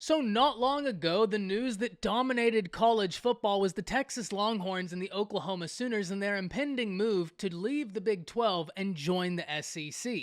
So, not long ago, the news that dominated college football was the Texas Longhorns and the Oklahoma Sooners and their impending move to leave the Big 12 and join the SEC.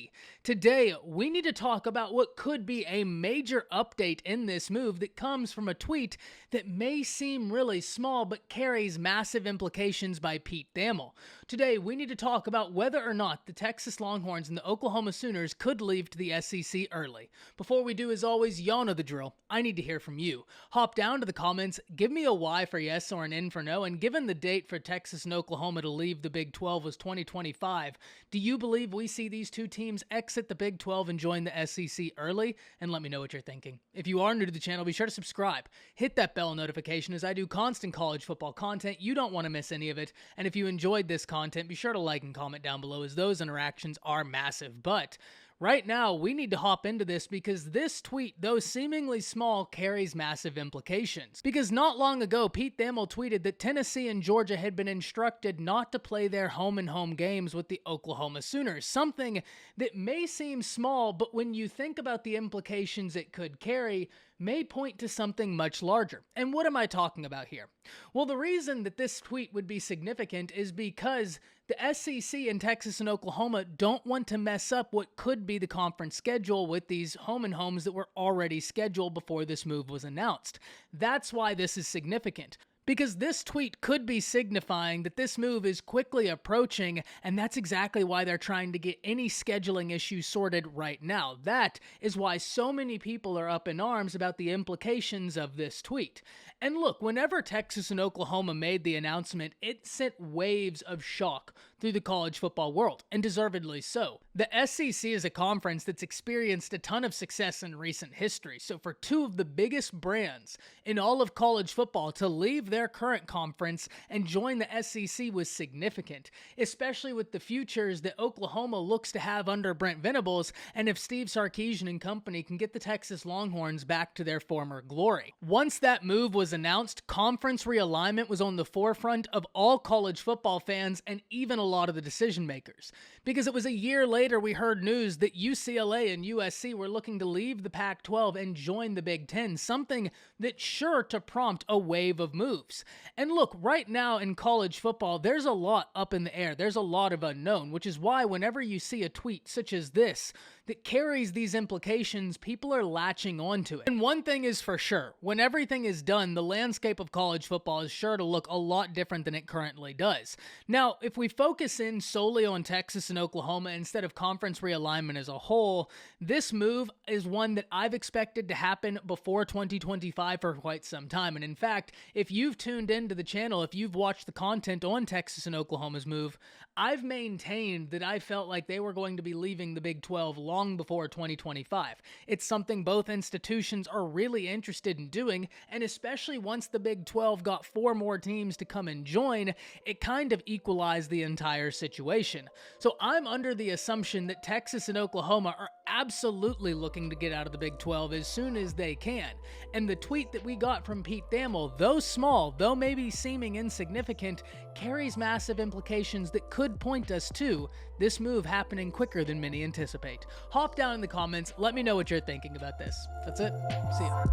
Today, we need to talk about what could be a major update in this move that comes from a tweet that may seem really small but carries massive implications by Pete Thamel. Today, we need to talk about whether or not the Texas Longhorns and the Oklahoma Sooners could leave to the SEC early. Before we do, as always, y'all know the drill. I need to hear from you. Hop down to the comments, give me a Y for yes or an N for no, and given the date for Texas and Oklahoma to leave the Big 12 was 2025, do you believe we see these two teams exit the Big 12 and join the SEC early? And let me know what you're thinking. If you are new to the channel, be sure to subscribe. Hit that bell notification as I do constant college football content. You don't want to miss any of it. And if you enjoyed this content, be sure to like and comment down below as those interactions are massive. But right now, we need to hop into this because this tweet, though seemingly small, carries massive implications. Because not long ago, Pete Thamel tweeted that Tennessee and Georgia had been instructed not to play their home-and-home games with the Oklahoma Sooners, something that may seem small, but when you think about the implications it could carry, may point to something much larger. And what am I talking about here? Well, the reason that this tweet would be significant is because the SEC in Texas and Oklahoma don't want to mess up what could be the conference schedule with these home and homes that were already scheduled before this move was announced. That's why this is significant. Because this tweet could be signifying that this move is quickly approaching, and that's exactly why they're trying to get any scheduling issues sorted right now. That is why so many people are up in arms about the implications of this tweet. And look, whenever Texas and Oklahoma made the announcement, it sent waves of shock through the college football world, and deservedly so. The SEC is a conference that's experienced a ton of success in recent history, so for two of the biggest brands in all of college football to leave their current conference and join the SEC was significant, especially with the futures that Oklahoma looks to have under Brent Venables, and if Steve Sarkisian and company can get the Texas Longhorns back to their former glory. Once that move was announced, Conference Realignment was on the forefront of all college football fans and even a lot of the decision makers. Because it was a year later we heard news that UCLA and USC were looking to leave the Pac-12 and join the Big 10, something that's sure to prompt a wave of moves. And look, right now in college football, there's a lot up in the air. There's a lot of unknown, which is why whenever you see a tweet such as this that carries these implications, people are latching onto it. And one thing is for sure, when everything is done, the landscape of college football is sure to look a lot different than it currently does. Now, if we focus in solely on Texas and Oklahoma instead of conference realignment as a whole, this move is one that I've expected to happen before 2025 for quite some time. And in fact, if you've tuned into the channel, if you've watched the content on Texas and Oklahoma's move, I've maintained that I felt like they were going to be leaving the Big 12 long before 2025. It's something both institutions are really interested in doing, and especially once the Big 12 got 4 more teams to come and join, it kind of equalized the entire situation. So I'm under the assumption that Texas and Oklahoma are absolutely looking to get out of the Big 12 as soon as they can. And the tweet that we got from Pete Thamel, though small, though maybe seeming insignificant, carries massive implications that could point us to this move happening quicker than many anticipate. Hop down in the comments, let me know what you're thinking about this. That's it. See ya.